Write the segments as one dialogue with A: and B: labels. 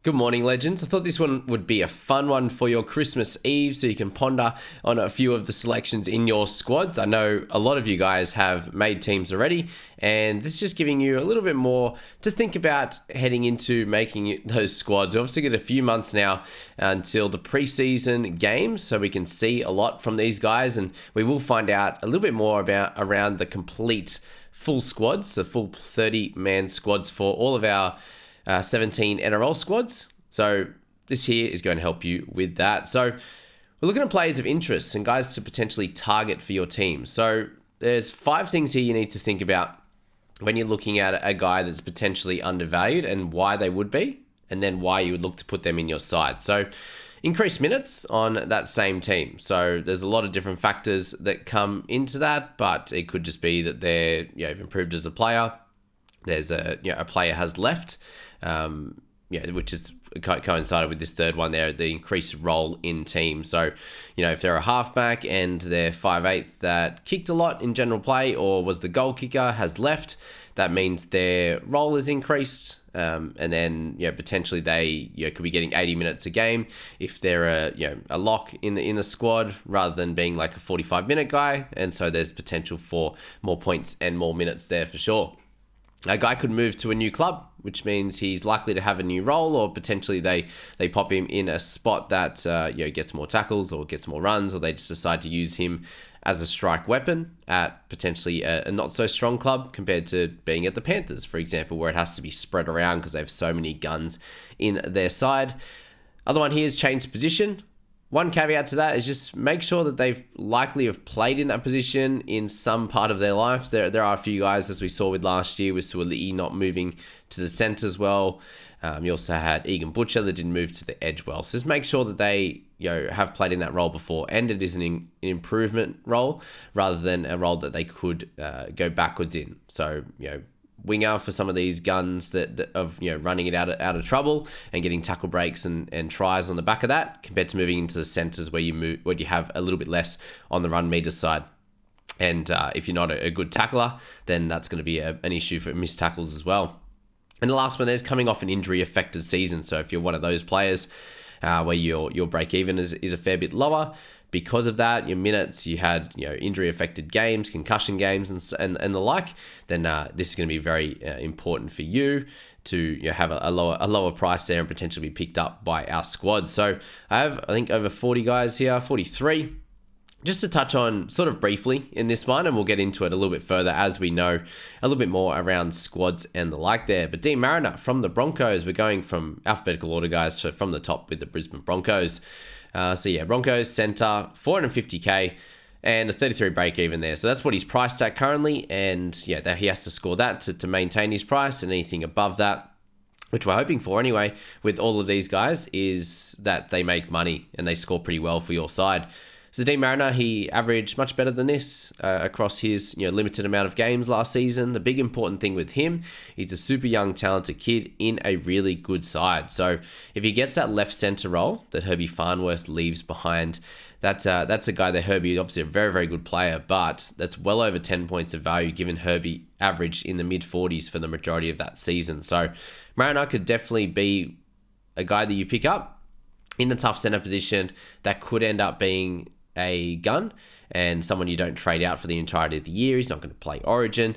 A: Good morning, legends. I thought this one would be a fun one for your Christmas Eve so you can ponder on a few of the selections in your squads. I know a lot of you guys have made teams already, and this is just giving you a little bit more to think about heading into making those squads. We obviously get a few months now until the preseason games, so we can see a lot from these guys, and we will find out a little bit more about around the complete full squads, the full 30-man squads for all of our 17 NRL squads. So this here is going to help you with that. So we're looking at players of interest and guys to potentially target for your team. So there's 5 things here you need to think about when you're looking at a guy that's potentially undervalued and why they would be, and then why you would look to put them in your side. So increased minutes on that same team. So there's a lot of different factors that come into that, but it could just be that they're improved as a player. There's a player has left, which is coincided with this third one there, the increased role in team. So, if they're a halfback and they're 5'8" that kicked a lot in general play or was the goal kicker, has left, that means their role is increased. And then, potentially they could be getting 80 minutes a game if they're a lock in the squad rather than being like a 45-minute guy. And so there's potential for more points and more minutes there for sure. A guy could move to a new club, which means he's likely to have a new role, or potentially they pop him in a spot that gets more tackles or gets more runs, or they just decide to use him as a strike weapon at potentially a not so strong club compared to being at the Panthers, for example, where it has to be spread around because they have so many guns in their side. Other one here is change position. One caveat to that is just make sure that they've likely have played in that position in some part of their life. There are a few guys, as we saw with last year, with Suoli'i not moving to the centre as well. You also had Egan Butcher that didn't move to the edge well. So just make sure that they have played in that role before, and it is an improvement role rather than a role that they could go backwards in. So, winger for some of these guns that of running it out of trouble and getting tackle breaks and tries on the back of that, compared to moving into the centres where you have a little bit less on the run meter side. And if you're not a good tackler, then that's going to be an issue for missed tackles as well. And the last one is coming off an injury affected season. So if you're one of those players where your break even is a fair bit lower, because of that, your minutes, you had injury affected games, concussion games, and the like, then this is going to be very important for you to have a lower price there and potentially be picked up by our squad. So I have, I think, over 40 guys here, 43. Just to touch on sort of briefly in this one, and we'll get into it a little bit further as we know a little bit more around squads and the like there. But Dean Mariner from the Broncos, we're going from alphabetical order, guys, so from the top with the Brisbane Broncos. Broncos centre, 450k and a 33 break even there. So that's what he's priced at currently. And that he has to score that to maintain his price, and anything above that, which we're hoping for anyway, with all of these guys, is that they make money and they score pretty well for your side. So Dean Mariner, he averaged much better than this across his limited amount of games last season. The big important thing with him, he's a super young, talented kid in a really good side. So if he gets that left centre role that Herbie Farnworth leaves behind, that's a guy that Herbie, obviously a very, very good player, but that's well over 10 points of value given Herbie averaged in the mid-40s for the majority of that season. So Mariner could definitely be a guy that you pick up in the tough centre position that could end up being a gun and someone you don't trade out for the entirety of the year. He's not going to play Origin.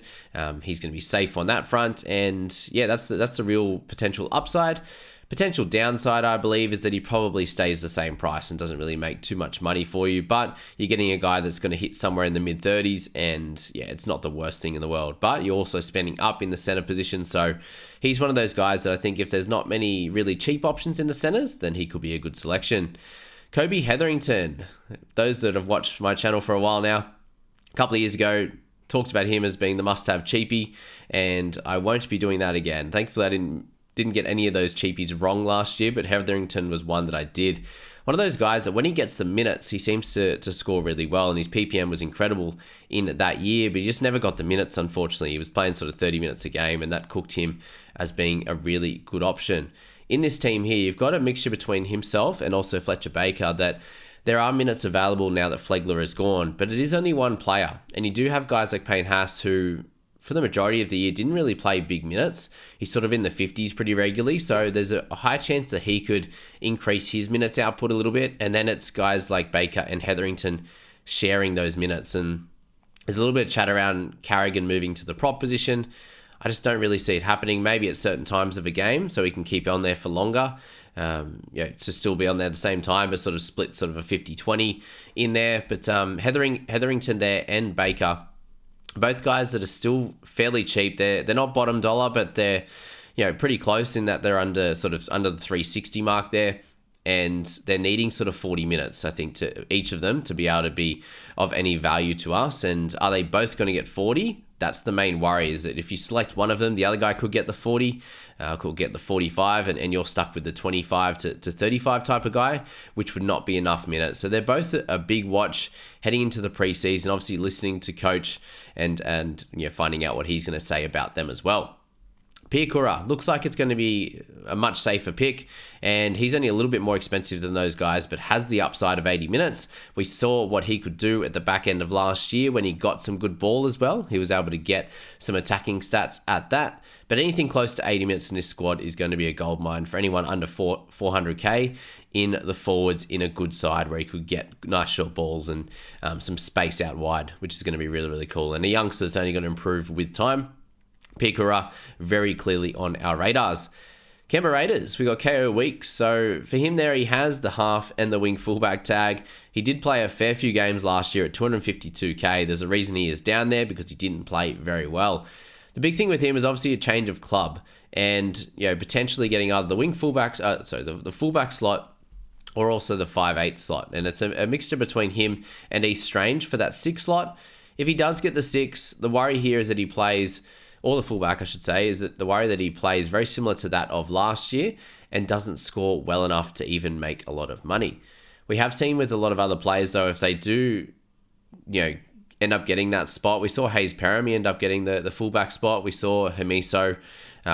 A: He's going to be safe on that front. And that's the real potential upside. Potential downside, I believe, is that he probably stays the same price and doesn't really make too much money for you. But you're getting a guy that's going to hit somewhere in the mid-30s, and it's not the worst thing in the world. But you're also spending up in the center position. So he's one of those guys that I think if there's not many really cheap options in the centers, then he could be a good selection. Kobe Hetherington, those that have watched my channel for a while now, a couple of years ago, talked about him as being the must-have cheapie, and I won't be doing that again. Thankfully, I didn't get any of those cheapies wrong last year, but Hetherington was one that I did. One of those guys that when he gets the minutes, he seems to score really well, and his PPM was incredible in that year, but he just never got the minutes, unfortunately. He was playing sort of 30 minutes a game, and that cooked him as being a really good option. In this team here, you've got a mixture between himself and also Fletcher Baker that there are minutes available now that Flegler is gone, but it is only one player. And you do have guys like Payne Haas who, for the majority of the year, didn't really play big minutes. He's sort of in the 50s pretty regularly. So there's a high chance that he could increase his minutes output a little bit. And then it's guys like Baker and Hetherington sharing those minutes. And there's a little bit of chat around Carrigan moving to the prop position. I just don't really see it happening. Maybe at certain times of a game, so he can keep on there for longer. To still be on there at the same time, but sort of split sort of a 50-20 in there. But Hetherington there and Baker, both guys that are still fairly cheap. They're not bottom dollar, but they're pretty close in that they're under the 360 mark there. And they're needing sort of 40 minutes, I think, to each of them to be able to be of any value to us. And are they both going to get 40? That's the main worry, is that if you select one of them, the other guy could get the 40, could get the 45, and you're stuck with the 25 to 35 type of guy, which would not be enough minutes. So they're both a big watch heading into the preseason, obviously listening to coach and finding out what he's going to say about them as well. Piakura looks like it's going to be a much safer pick, and he's only a little bit more expensive than those guys, but has the upside of 80 minutes. We saw what he could do at the back end of last year when he got some good ball as well. He was able to get some attacking stats at that, but anything close to 80 minutes in this squad is going to be a gold mine for anyone under 400k in the forwards in a good side where he could get nice short balls and some space out wide, which is going to be really, really cool. And a youngster that's only going to improve with time. Piakura very clearly on our radars. Canberra Raiders, we got KO Weeks. So for him there, he has the half and the wing fullback tag. He did play a fair few games last year at 252k. There's a reason he is down there, because he didn't play very well. The big thing with him is obviously a change of club and potentially getting either the wing fullbacks, the fullback slot, or also the 5'8" slot. And it's a mixture between him and East Strange for that 6 slot. If he does get the 6, the worry here is that he plays, or the fullback, I should say, is that the worry that he plays very similar to that of last year and doesn't score well enough to even make a lot of money. We have seen with a lot of other players, though, if they do, end up getting that spot. We saw Hayes Perham end up getting the fullback spot. We saw Hamiso.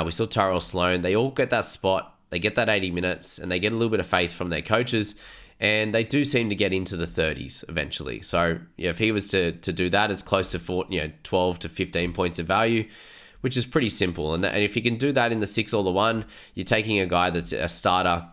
A: We saw Tyrell Sloan. They all get that spot. They get that 80 minutes, and they get a little bit of faith from their coaches. And they do seem to get into the 30s eventually. So if he was to do that, it's close to 12 to 15 points of value, which is pretty simple. And if you can do that in the 6 or the 1, you're taking a guy that's a starter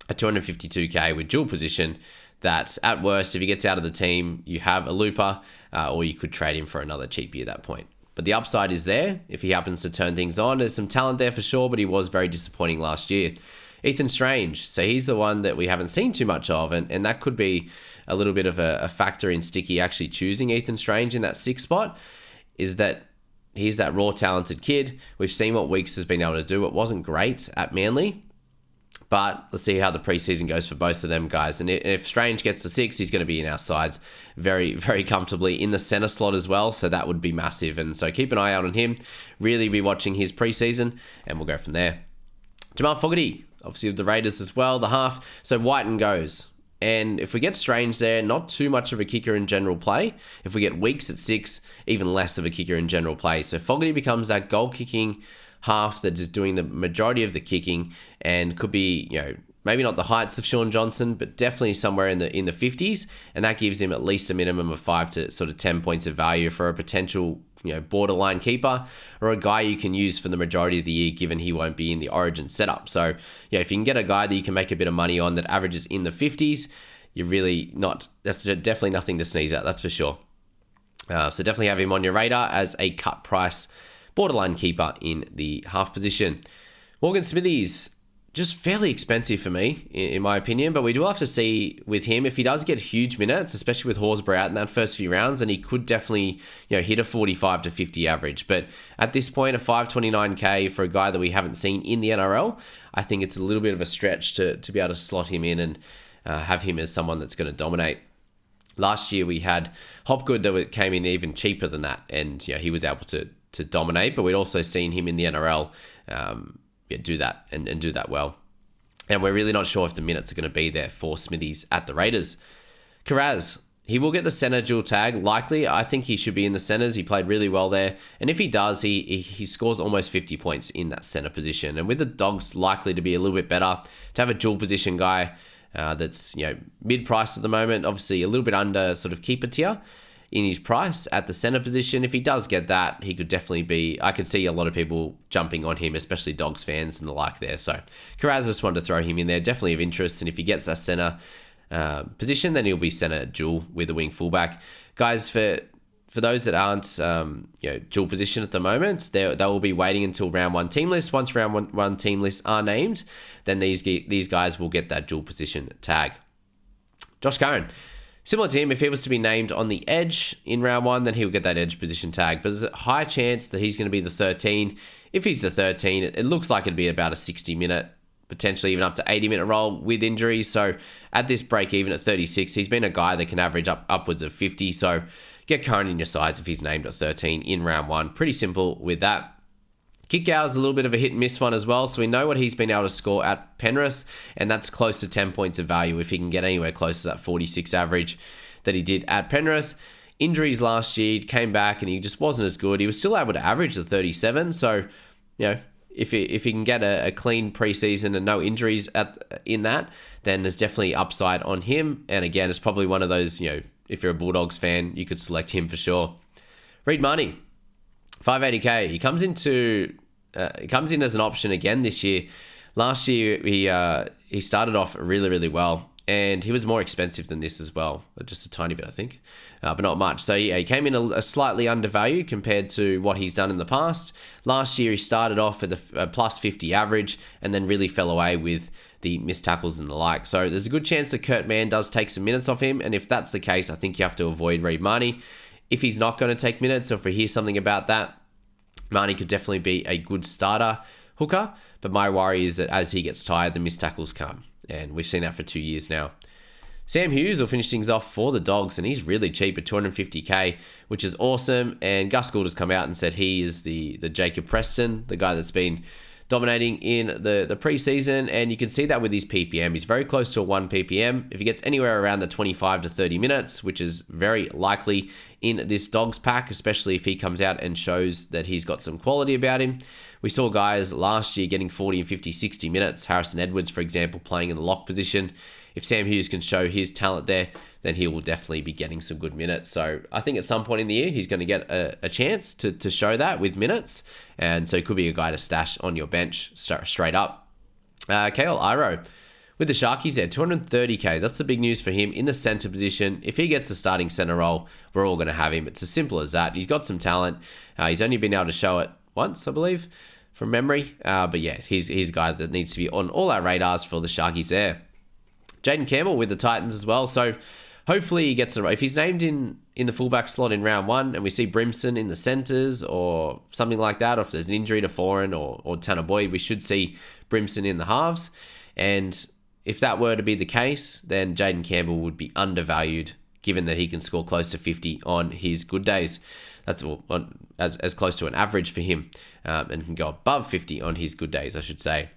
A: at 252k with dual position, that at worst, if he gets out of the team, you have a looper, or you could trade him for another cheapie at that point. But the upside is there if he happens to turn things on. There's some talent there for sure, but he was very disappointing last year. Ethan Strange, so he's the one that we haven't seen too much of, and that could be a little bit of a factor in Sticky actually choosing Ethan Strange in that 6 spot, is that he's that raw talented kid. We've seen what Weeks has been able to do. It wasn't great at Manly, but let's see how the preseason goes for both of them guys. And if Strange gets the 6, he's going to be in our sides very, very comfortably in the center slot as well, so that would be massive. And so keep an eye out on him, really be watching his preseason, and we'll go from there. Jamal Fogarty, obviously with the Raiders as well, the half. So Whiten goes. And if we get Strange there, not too much of a kicker in general play. If we get Weeks at 6, even less of a kicker in general play. So Fogarty becomes that goal-kicking half that is doing the majority of the kicking and could be, maybe not the heights of Sean Johnson, but definitely somewhere in the 50s. And that gives him at least a minimum of 5 to sort of 10 points of value for a potential borderline keeper, or a guy you can use for the majority of the year, given he won't be in the Origin setup. So if you can get a guy that you can make a bit of money on that averages in the 50s, you're really not, that's definitely nothing to sneeze at, that's for sure. So definitely have him on your radar as a cut price borderline keeper in the half position. Morgan Smithies, just fairly expensive for me, in my opinion, but we do have to see with him if he does get huge minutes, especially with Horsburgh out in that first few rounds, and he could definitely hit a 45 to 50 average. But at this point, a 529k for a guy that we haven't seen in the NRL, I think it's a little bit of a stretch to be able to slot him in and have him as someone that's going to dominate. Last year we had Hopgood that came in even cheaper than that, and he was able to dominate, but we'd also seen him in the NRL do that and do that well. And we're really not sure if the minutes are going to be there for Smithies at the Raiders. Karaz, he will get the center dual tag, likely. I think he should be in the centers. He played really well there. And if he does, he scores almost 50 points in that center position. And with the Dogs likely to be a little bit better, to have a dual position guy that's mid-price at the moment, obviously a little bit under sort of keeper tier, in his price at the center position. If he does get that, he could definitely be, I could see a lot of people jumping on him, especially Dogs fans and the like there. So Carraz just wanted to throw him in there, definitely of interest. And if he gets that center position, then he'll be center dual with the wing fullback. Guys, for those that aren't dual position at the moment, they will be waiting until round one team list. Once round one team lists are named, then these guys will get that dual position tag. Josh Curran. Similar to him, if he was to be named on the edge in round one, then he will get that edge position tag. But there's a high chance that he's going to be the 13. If he's the 13, it looks like it'd be about a 60-minute, potentially even up to 80-minute role with injuries. So at this break, even at 36, he's been a guy that can average upwards of 50. So get Curran in your sides if he's named at 13 in round one. Pretty simple with that. Kikau is a little bit of a hit and miss one as well, so we know what he's been able to score at Penrith, and that's close to 10 points of value if he can get anywhere close to that 46 average that he did at Penrith. Injuries last year, came back and he just wasn't as good. He was still able to average the 37, so if he can get a clean preseason and no injuries in that, then there's definitely upside on him. And again, it's probably one of those, if you're a Bulldogs fan, you could select him for sure. Reed Mahoney. 580k. He comes in as an option again this year. Last year he started off really, really well, and he was more expensive than this as well, just a tiny bit, I think, but not much. So yeah, he came in a slightly undervalued compared to what he's done in the past. Last year he started off at a plus 50 average, and then really fell away with the missed tackles and the like. So there's a good chance that Kurt Mann does take some minutes off him, and if that's the case, I think you have to avoid Reed Mahoney. If he's not going to take minutes, or if we hear something about that, Mahoney could definitely be a good starter hooker, but my worry is that as he gets tired, the missed tackles come, and we've seen that for 2 years now. Sam Hughes will finish things off for the Dogs, and he's really cheap at 250k, which is awesome. And Gus Gould has come out and said he is the Jacob Preston, the guy that's been dominating in the preseason, and you can see that with his PPM. He's very close to a 1 PPM. If he gets anywhere around the 25 to 30 minutes, which is very likely in this Dogs pack, especially if he comes out and shows that he's got some quality about him. We saw guys last year getting 40 and 50, 60 minutes. Harrison Edwards, for example, playing in the lock position. If Sam Hughes can show his talent there, then he will definitely be getting some good minutes. So I think at some point in the year, he's going to get a chance to show that with minutes. And so he could be a guy to stash on your bench straight up. Kale Iro with the Sharkies there, 230k. That's the big news for him in the center position. If he gets the starting center role, we're all going to have him. It's as simple as that. He's got some talent. He's only been able to show it once, I believe, from memory. But yeah, he's a guy that needs to be on all our radars for the Sharkies there. Jaden Campbell with the Titans as well. So hopefully he gets if he's named in the fullback slot in round one, and we see Brimson in the centers or something like that, or if there's an injury to Foran or Tanner Boyd, we should see Brimson in the halves. And if that were to be the case, then Jaden Campbell would be undervalued, given that he can score close to 50 on his good days. That's as close to an average for him, and can go above 50 on his good days, I should say.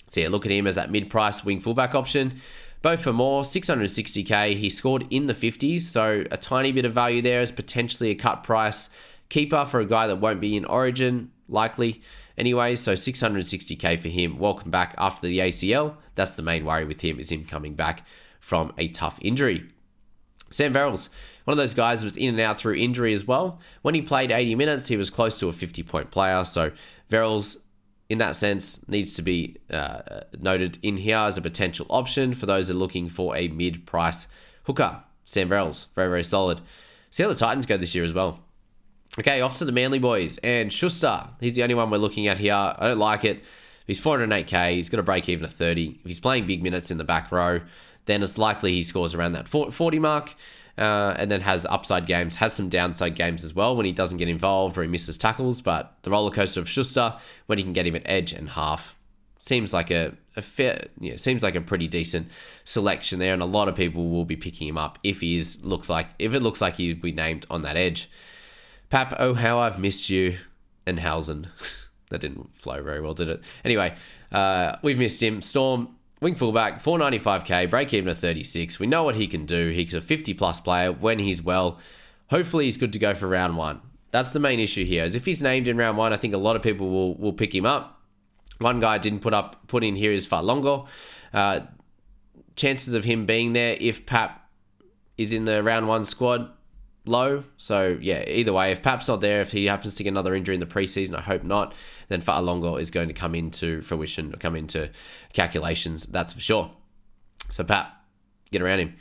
A: So yeah, look at him as that mid-price wing fullback option. Both for more, 660k. He scored in the 50s, so a tiny bit of value there as potentially a cut price keeper for a guy that won't be in Origin, likely. Anyway, so 660k for him. Welcome back after the ACL. That's the main worry with him, is him coming back from a tough injury. Sam Verrills, one of those guys that was in and out through injury as well. When he played 80 minutes, he was close to a 50-point player. So Verrills, in that sense, needs to be noted in here as a potential option for those that are looking for a mid-price hooker. Sam Verrills, very, very solid. See how the Titans go this year as well. Okay, off to the Manly boys. And Schuster, he's the only one we're looking at here. I don't like it. He's 408k. He's going to break even at 30. If he's playing big minutes in the back row, then it's likely he scores around that 40 mark. And then has upside games, has some downside games as well when he doesn't get involved or he misses tackles. But the roller coaster of Schuster, when he can get him at edge and half, seems like a pretty decent selection there, and a lot of people will be picking him up if it looks like he'd be named on that edge. Pap, oh how I've missed you, and Hausen. That didn't flow very well, did it? Anyway, we've missed him. Storm, wing fullback, 495k, break even at 36. We know what he can do. He's a 50-plus player when he's well. Hopefully he's good to go for round one. That's the main issue here, is if he's named in round one, I think a lot of people will pick him up. One guy I didn't put in here is Farlongo. Chances of him being there if Pap is in the round one squad, low. So yeah, either way, if Pap's not there, if he happens to get another injury in the preseason, I hope not, then Fa'alongo is going to come into fruition or come into calculations. That's for sure. So Pap, get around him.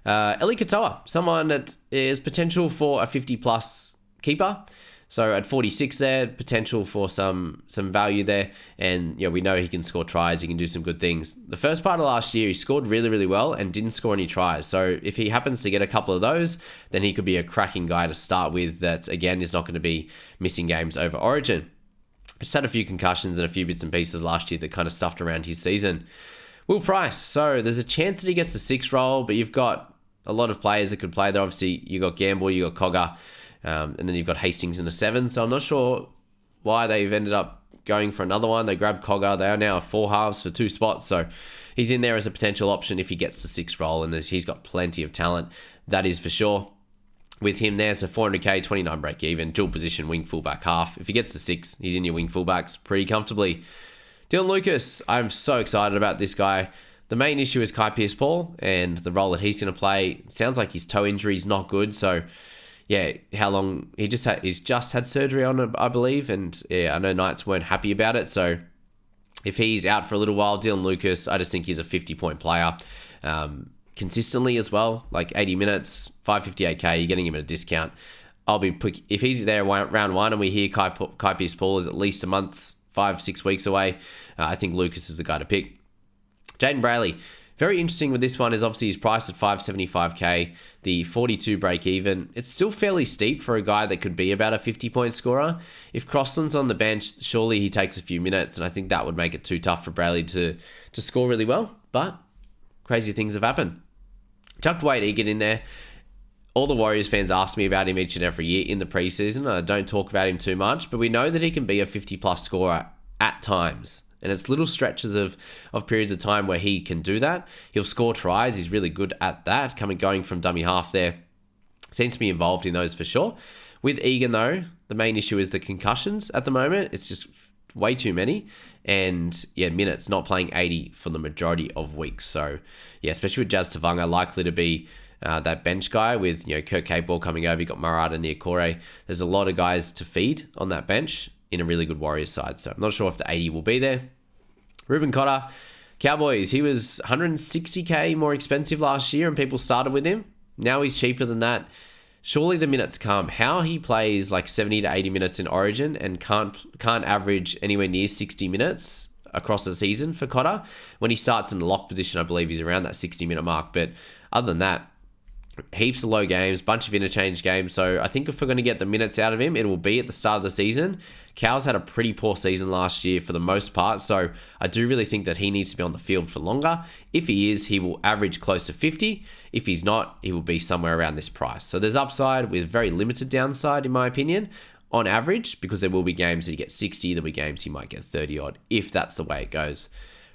A: Eli Katoa, someone that is potential for a 50 plus keeper. So at 46 there, potential for some value there. And we know he can score tries. He can do some good things. The first part of last year, he scored really, really well and didn't score any tries. So if he happens to get a couple of those, then he could be a cracking guy to start with that, again, is not going to be missing games over Origin. Just had a few concussions and a few bits and pieces last year that kind of stuffed around his season. Will Price. So there's a chance that he gets the 6 role, but you've got a lot of players that could play there. Obviously, you got Gamble, you got Cogger. And then you've got Hastings in the 7. So I'm not sure why they've ended up going for another one. They grabbed Cogger. They are now 4 halves for 2 spots. So he's in there as a potential option if he gets the 6 role. And he's got plenty of talent. That is for sure. With him there, so 400k, 29 break even, dual position, wing fullback half. If he gets the 6, he's in your wing fullbacks pretty comfortably. Dylan Lucas, I'm so excited about this guy. The main issue is Kai Pearce-Paul and the role that he's going to play. Sounds like his toe injury is not good. So yeah, how long he's just had surgery on it, I believe, and yeah, I know Knights weren't happy about it. So if he's out for a little while, Dylan Lucas, I just think he's a 50-point player, consistently as well, like 80 minutes, 558k. You're getting him at a discount. If he's there round 1, and we hear Kai Pearce-Paul is at least a month, 5-6 weeks away. I think Lucas is the guy to pick. Jaden Brayley. Very interesting with this one is obviously he's priced at 575k, the 42 break even. It's still fairly steep for a guy that could be about a 50-point scorer. If Crossland's on the bench, surely he takes a few minutes, and I think that would make it too tough for Brayley to score really well. But crazy things have happened. Chucked Wade Egan in there. All the Warriors fans ask me about him each and every year in the preseason. I don't talk about him too much, but we know that he can be a 50-plus scorer at times. And it's little stretches of periods of time where he can do that. He'll score tries. He's really good at that. Going from dummy half there. Seems to be involved in those for sure. With Egan, though, the main issue is the concussions at the moment. It's just way too many. And, yeah, minutes, not playing 80 for the majority of weeks. So, yeah, especially with Jazz Tavanga, likely to be that bench guy with, Kurt Capewell coming over. You got Murata and Niokore. There's a lot of guys to feed on that bench in a really good Warriors side. So I'm not sure if the 80 will be there. Ruben Cotter, Cowboys, he was 160k more expensive last year and people started with him. Now he's cheaper than that. Surely the minutes come. How he plays like 70 to 80 minutes in Origin and can't average anywhere near 60 minutes across the season for Cotter. When he starts in the lock position, I believe he's around that 60-minute mark. But other than that, heaps of low games, bunch of interchange games. So I think if we're going to get the minutes out of him, it will be at the start of the season. Cow's had a pretty poor season last year for the most part. So I do really think that he needs to be on the field for longer. If he is, he will average close to 50. If he's not, he will be somewhere around this price. So there's upside with very limited downside, in my opinion, on average, because there will be games that he gets 60. There'll be games he might get 30 odd, if that's the way it goes.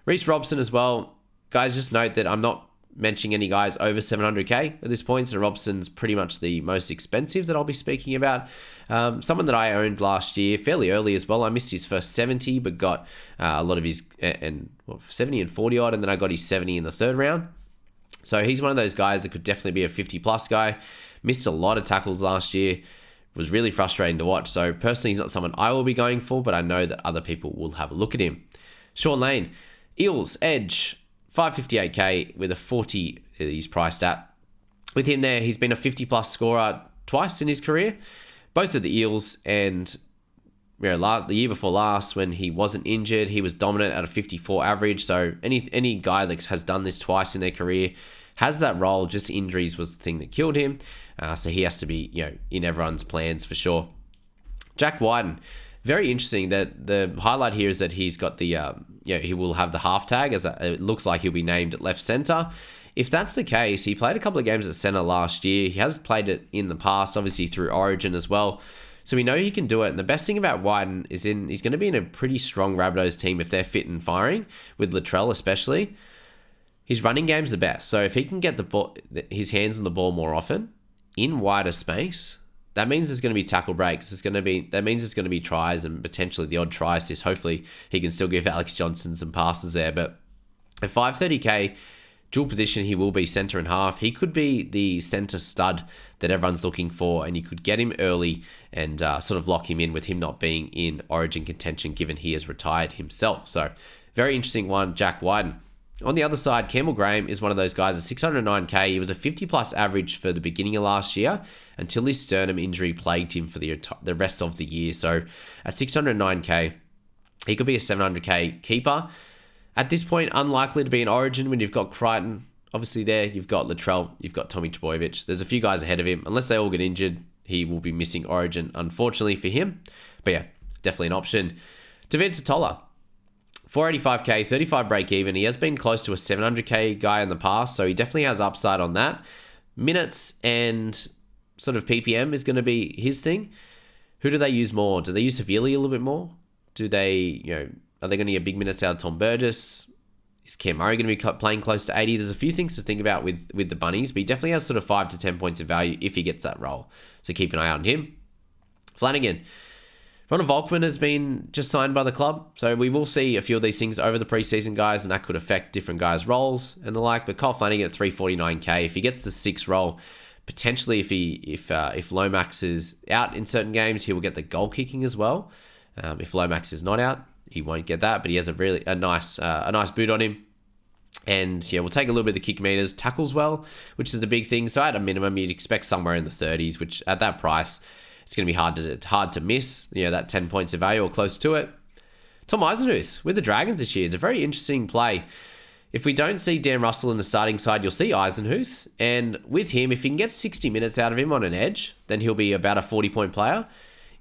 A: Reece Robson as well. Guys, just note that I'm not mentioning any guys over 700k at this point. So Robson's pretty much the most expensive that I'll be speaking about. Someone that I owned last year fairly early as well. I missed his first 70, but got a lot of his 70 and 40 odd, and then I got his 70 in the 3rd round. So he's one of those guys that could definitely be a 50 plus guy. Missed a lot of tackles last year. Was really frustrating to watch. So personally, he's not someone I will be going for, but I know that other people will have a look at him. Sean Lane, Eels, Edge, 558k with a 40 he's priced at. With him there, he's been a 50-plus scorer twice in his career, both of the Eels, and the year before last when he wasn't injured, he was dominant at a 54 average. So any guy that has done this twice in their career has that role. Just injuries was the thing that killed him. So he has to be in everyone's plans for sure. Jack Wyden. Very interesting that the highlight here is that he's got the, he will have the half tag, as it looks like he'll be named at left center. If that's the case, he played a couple of games at center last year. He has played it in the past, obviously through Origin as well. So we know he can do it. And the best thing about Wyden is he's going to be in a pretty strong Rabbitohs team if they're fit and firing, with Latrell especially. His running game's the best. So if he can get his hands on the ball more often in wider space, that means there's going to be tackle breaks. That means it's going to be tries and potentially the odd try assist. Hopefully he can still give Alex Johnson some passes there. But at 530k, dual position, he will be centre and half. He could be the centre stud that everyone's looking for, and you could get him early and sort of lock him in with him not being in Origin contention, given he has retired himself. So very interesting one, Jack Wyden. On the other side, Campbell Graham is one of those guys at 609k. He was a 50-plus average for the beginning of last year until his sternum injury plagued him for the rest of the year. So at 609k, he could be a 700k keeper. At this point, unlikely to be in Origin when you've got Crichton. Obviously there, you've got Latrell, you've got Tommy Trbojevic. There's a few guys ahead of him. Unless they all get injured, he will be missing Origin, unfortunately for him. But yeah, definitely an option. David Totola. 485k, 35 break even. He has been close to a 700k guy in the past, so he definitely has upside on that. Minutes and sort of PPM is going to be his thing. Who do they use more? Do they use Severely a little bit more? Do they, are they going to get big minutes out of Tom Burgess? Is Cam Murray going to be playing close to 80? There's a few things to think about with the Bunnies, but he definitely has sort of 5 to 10 points of value if he gets that role. So keep an eye out on him. Flanagan. Ronald Volkman has been just signed by the club, so we will see a few of these things over the preseason, guys, and that could affect different guys' roles and the like. But Kyle Flanagan at 349k, if he gets the 6 role, potentially if Lomax is out in certain games, he will get the goal kicking as well. If Lomax is not out, he won't get that, but he has a nice boot on him. And yeah, we'll take a little bit of the kick meters, tackles well, which is the big thing. So at a minimum, you'd expect somewhere in the 30s, which at that price, it's going to be hard to miss, that 10 points of value or close to it. Tom Eisenhuth with the Dragons this year. It's a very interesting play. If we don't see Dan Russell in the starting side, you'll see Eisenhuth. And with him, if you can get 60 minutes out of him on an edge, then he'll be about a 40-point player.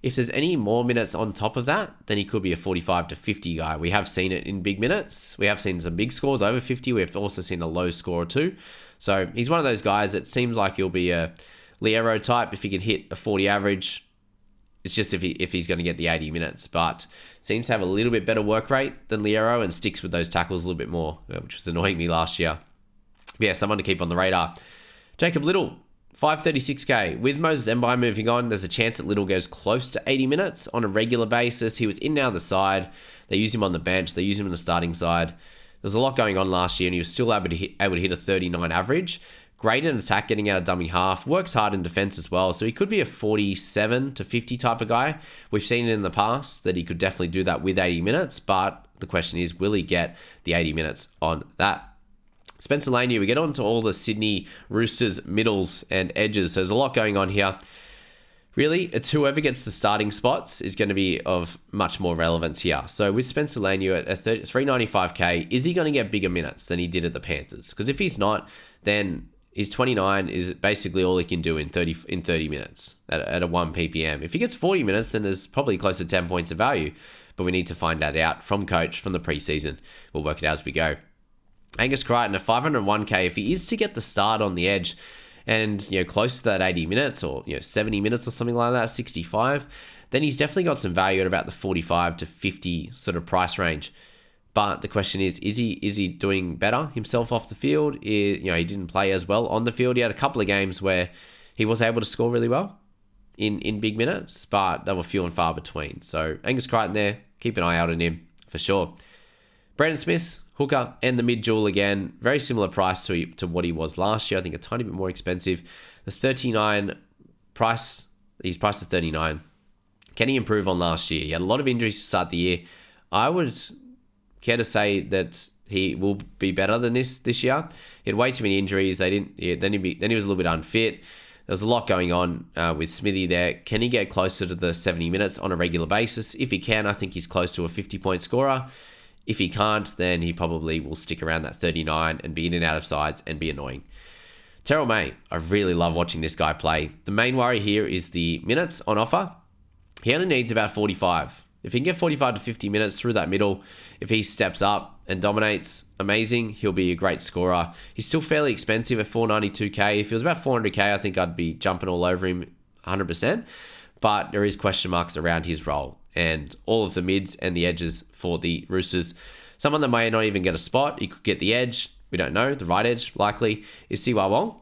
A: If there's any more minutes on top of that, then he could be a 45 to 50 guy. We have seen it in big minutes. We have seen some big scores over 50. We've also seen a low score or two. So he's one of those guys that seems like he'll be a Liero type if he can hit a 40 average. It's just if he's going to get the 80 minutes, but seems to have a little bit better work rate than Liero and sticks with those tackles a little bit more, which was annoying me last year. But yeah, someone to keep on the radar. Jacob Little, 536k. With Moses Mbai moving on, there's a chance that Little goes close to 80 minutes on a regular basis. He was in now the side. They use him on the bench. They use him on the starting side. There was a lot going on last year, and he was still able to hit a 39 average. Great in attack, getting out of dummy half. Works hard in defense as well. So he could be a 47 to 50 type of guy. We've seen it in the past that he could definitely do that with 80 minutes. But the question is, will he get the 80 minutes on that? Spencer Lanier, we get on to all the Sydney Roosters middles and edges. So there's a lot going on here. Really, it's whoever gets the starting spots is going to be of much more relevance here. So with Spencer Lanier at 395k, is he going to get bigger minutes than he did at the Panthers? Because if he's not, then his 29 is basically all he can do in 30 minutes at a 1 ppm. If he gets 40 minutes, then there's probably close to 10 points of value. But we need to find that out from coach, from the preseason. We'll work it out as we go. Angus Crichton at 501k, if he is to get the start on the edge and close to that 80 minutes or 70 minutes or something like that, 65, then he's definitely got some value at about the 45 to 50 sort of price range. But the question is he doing better himself off the field? He didn't play as well on the field. He had a couple of games where he was able to score really well in big minutes, but they were few and far between. So Angus Crichton there, keep an eye out on him for sure. Brandon Smith, hooker, and the mid jewel again. Very similar price to what he was last year. I think a tiny bit more expensive. The 39 price, he's priced at 39. Can he improve on last year? He had a lot of injuries to start the year. I would care to say that he will be better than this year. He had way too many injuries. Then he was a little bit unfit. There was a lot going on with Smithy there. Can he get closer to the 70 minutes on a regular basis? If he can, I think he's close to a 50-point scorer. If he can't, then he probably will stick around that 39 and be in and out of sides and be annoying. Terrell May, I really love watching this guy play. The main worry here is the minutes on offer. He only needs about 45. If he can get 45 to 50 minutes through that middle, if he steps up and dominates, amazing. He'll be a great scorer. He's still fairly expensive at 492k. If he was about 400k, I think I'd be jumping all over him 100%. But there is question marks around his role and all of the mids and the edges for the Roosters. Someone that may not even get a spot. He could get the edge. We don't know. The right edge, likely, is Siwa Wong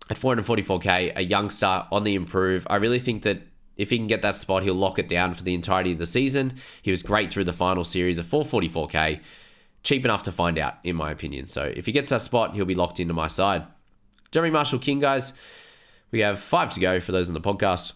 A: at 444k, a youngster on the improve. I really think that if he can get that spot, he'll lock it down for the entirety of the season. He was great through the final series at 444k. cheap enough to find out, in my opinion. So if he gets that spot, he'll be locked into my side. Jeremy Marshall-King, guys, we have 5 to go for those on the podcast.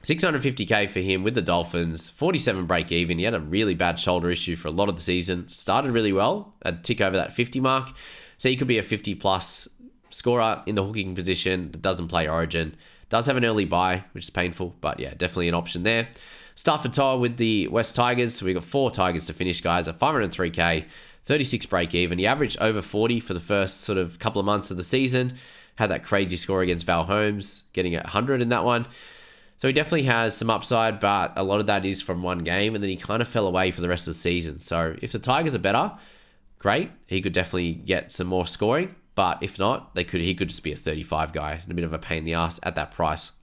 A: 650k for him with the Dolphins, 47 break even. He had a really bad shoulder issue for a lot of the season. Started really well, a tick over that 50 mark. So he could be a 50 plus scorer in the hooking position that doesn't play Origin. Does have an early bye, which is painful, but yeah, definitely an option there. Stafford Toa with the West Tigers. So we've got 4 Tigers to finish, guys, at 503k, 36 break even. He averaged over 40 for the first sort of couple of months of the season. Had that crazy score against Val Holmes, getting 100 in that one. So he definitely has some upside, but a lot of that is from one game, and then he kind of fell away for the rest of the season. So if the Tigers are better, great. He could definitely get some more scoring, but if not, he could just be a 35 guy, and a bit of a pain in the ass at that price.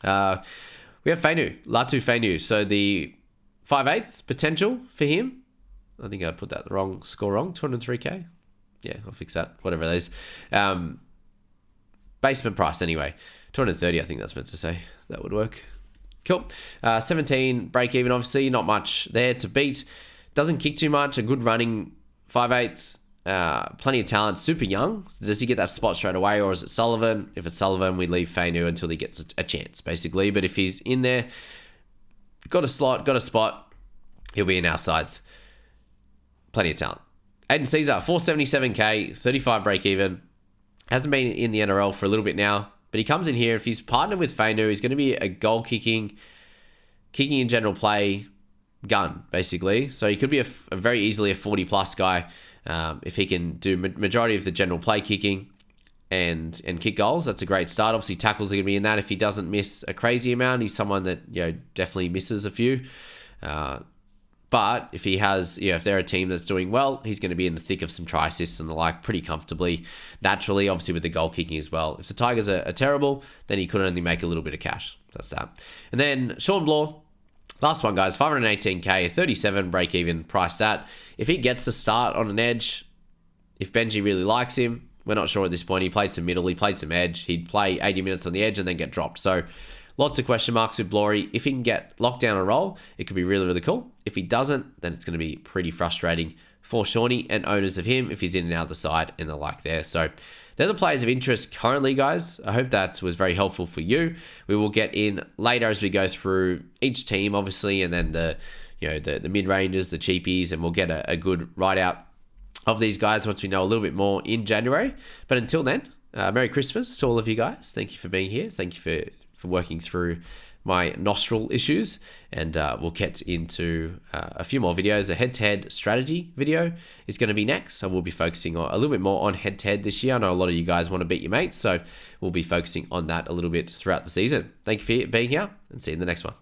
A: We have Latu Fainu. So the 5/8 potential for him. I think I put that score wrong. 203k. Yeah, I'll fix that. Whatever that is. Basement price anyway. 230, I think that's meant to say. That would work. Cool. 17 break even, obviously. Not much there to beat. Doesn't kick too much. A good running 5/8. Plenty of talent. Super young. Does he get that spot straight away, or is it Sullivan? If it's Sullivan, we leave Fainu until he gets a chance, basically. But if he's in there, got a slot, got a spot, he'll be in our sides. Plenty of talent. Aiden Caesar, 477k, 35 break even. Hasn't been in the NRL for a little bit now, but he comes in here. If he's partnered with Fainu, he's going to be a goal kicking in general play gun, basically. So he could be a very easily a 40 plus guy if he can do majority of the general play kicking and kick goals. That's a great start. Obviously, tackles are going to be in that. If he doesn't miss a crazy amount, he's someone that definitely misses a few. But if he has, if they're a team that's doing well, he's going to be in the thick of some try assists and the like pretty comfortably, naturally, obviously with the goal kicking as well. If the Tigers are terrible, then he could only make a little bit of cash. That's that. And then Sean Blaw, last one, guys, 518k, 37 break even priced at. If he gets to start on an edge, if Benji really likes him, we're not sure at this point. He played some middle, he played some edge. He'd play 80 minutes on the edge and then get dropped. So lots of question marks with Blorey. If he can get locked down a roll, it could be really, really cool. If he doesn't, then it's going to be pretty frustrating for Shawnee and owners of him if he's in and out of the side and the like there. So they're the players of interest currently, guys. I hope that was very helpful for you. We will get in later as we go through each team, obviously, and then the mid-rangers, the cheapies, and we'll get a good write-out of these guys once we know a little bit more in January. But until then, Merry Christmas to all of you guys. Thank you for being here. Thank you for working through my nostril issues, and we'll get into a few more videos. A head-to-head strategy video is going to be next, so we'll be focusing on a little bit more on head-to-head this year. I know a lot of you guys want to beat your mates, so we'll be focusing on that a little bit throughout the season. Thank you for being here, and see you in the next one.